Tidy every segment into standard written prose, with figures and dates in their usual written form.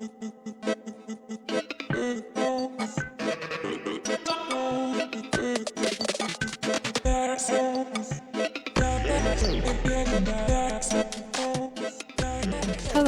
Hello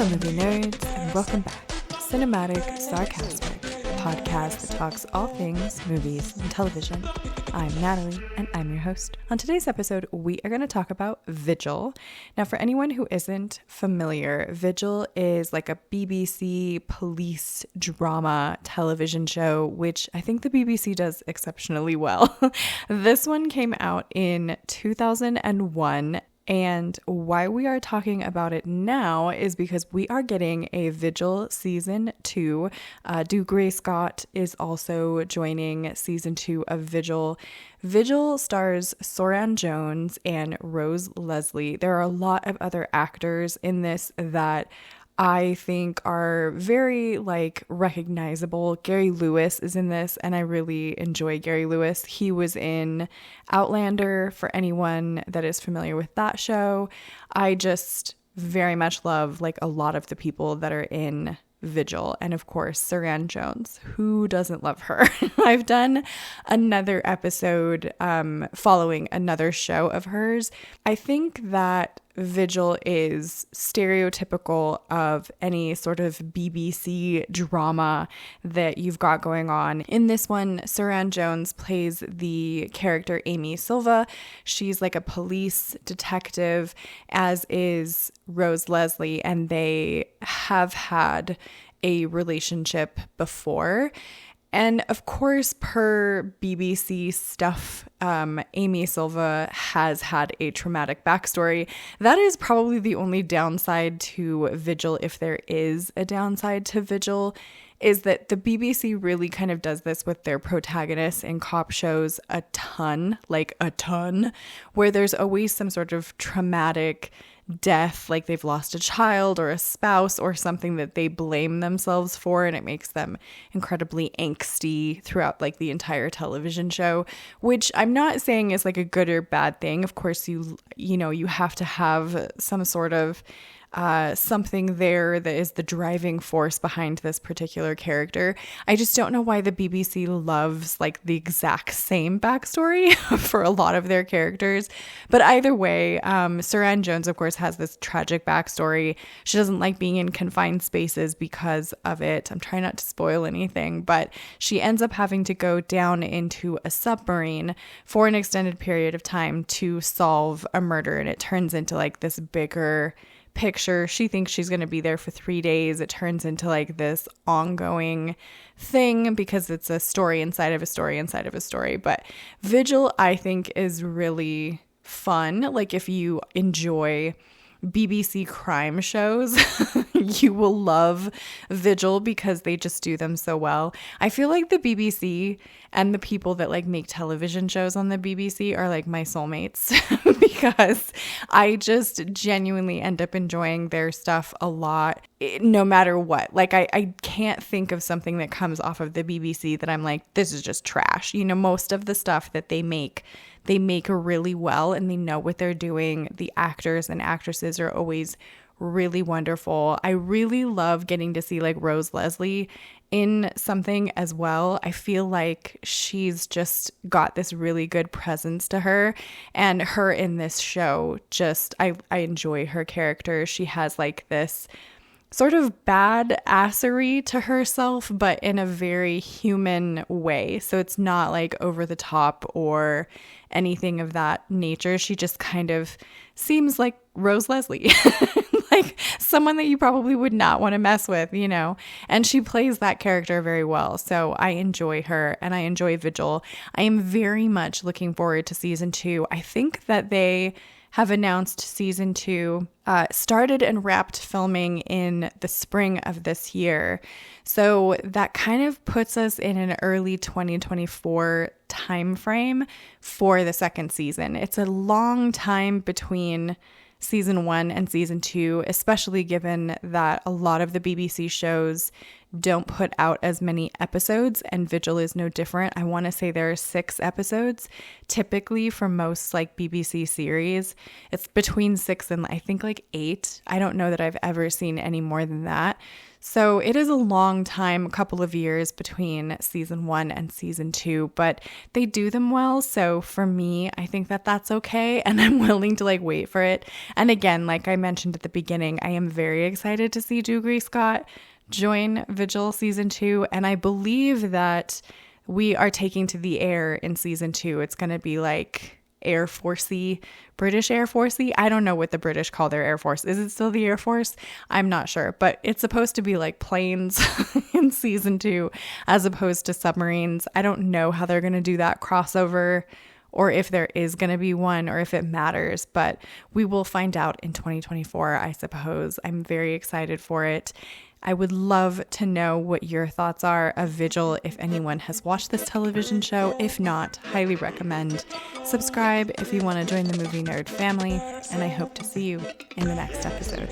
movie nerds, and welcome back to Cinematic Sarcastic, a podcast that talks all things movies and television. I'm Natalie, and I'm your host. On today's episode, we are going to talk about Vigil. Now, for anyone who isn't familiar, Vigil is like a BBC police drama television show, which I think the BBC does exceptionally well. This one came out in 2001. And why we are talking about it now is because we are getting a Vigil season 2. Gray Scott is also joining season 2 of Vigil. Vigil stars Soran Jones and Rose Leslie. There are a lot of other actors in this that I think are very recognizable. Gary Lewis is in this, and I really enjoy Gary Lewis. He was in Outlander, for anyone that is familiar with that show. I just very much love a lot of the people that are in Vigil, and of course Soran Jones. Who doesn't love her? I've done another episode following another show of hers. I think that Vigil is stereotypical of any sort of BBC drama that you've got going on. In this one, Soran Jones plays the character Amy Silva. She's like a police detective, as is Rose Leslie, and they have had a relationship before. And of course, per BBC stuff, Amy Silva has had a traumatic backstory. That is probably the only downside to Vigil, if there is a downside to Vigil, is that the BBC really kind of does this with their protagonists in cop shows a ton, where there's always some sort of traumatic death, like they've lost a child or a spouse or something that they blame themselves for, and it makes them incredibly angsty throughout the entire television show, which I'm not saying is a good or bad thing. Of course, you have to have some sort of something there that is the driving force behind this particular character. I just don't know why the BBC loves the exact same backstory for a lot of their characters. But either way, Soran Jones, of course, has this tragic backstory. She doesn't like being in confined spaces because of it. I'm trying not to spoil anything, but she ends up having to go down into a submarine for an extended period of time to solve a murder. And it turns into this bigger picture. She thinks she's going to be there for 3 days. It turns into this ongoing thing because it's a story inside of a story inside of a story. But Vigil, I think, is really fun. If you enjoy BBC crime shows, you will love Vigil because they just do them so well. I feel like the BBC and the people that make television shows on the BBC are my soulmates because I just genuinely end up enjoying their stuff a lot, no matter what. I can't think of something that comes off of the BBC that I'm this is just trash. Most of the stuff that they make really well, and they know what they're doing. The actors and actresses are always really wonderful. I really love getting to see Rose Leslie in something as well. I feel like she's just got this really good presence to her, and her in this show, I enjoy her character. She has this sort of bad-assery to herself, but in a very human way. So it's not over the top or anything of that nature. She just kind of seems like Rose Leslie, someone that you probably would not want to mess with, and she plays that character very well. So I enjoy her, and I enjoy Vigil. I am very much looking forward to season 2. I think that they have announced season 2 started and wrapped filming in the spring of this year. So that kind of puts us in an early 2024 timeframe for the second season. It's a long time between season 1 and season 2, especially given that a lot of the BBC shows don't put out as many episodes, and Vigil is no different. I want to say there are 6 episodes typically for most BBC series. It's between 6 and I think 8. I don't know that I've ever seen any more than that. So it is a long time, a couple of years between season 1 and season 2, but they do them well. So for me, I think that that's okay. And I'm willing to like wait for it. And again, like I mentioned at the beginning, I am very excited to see Dougray Scott join Vigil season 2. And I believe that we are taking to the air in season 2. It's going to be like Air Force-y, British Air Force-y. I don't know what the British call their Air Force. Is it still the Air Force? I'm not sure, but it's supposed to be like planes in season 2 as opposed to submarines. I don't know how they're going to do that crossover or if there is going to be one or if it matters, but we will find out in 2024, I suppose. I'm very excited for it. I would love to know what your thoughts are of Vigil if anyone has watched this television show. If not, highly recommend. Subscribe if you want to join the Movie Nerd family, and I hope to see you in the next episode.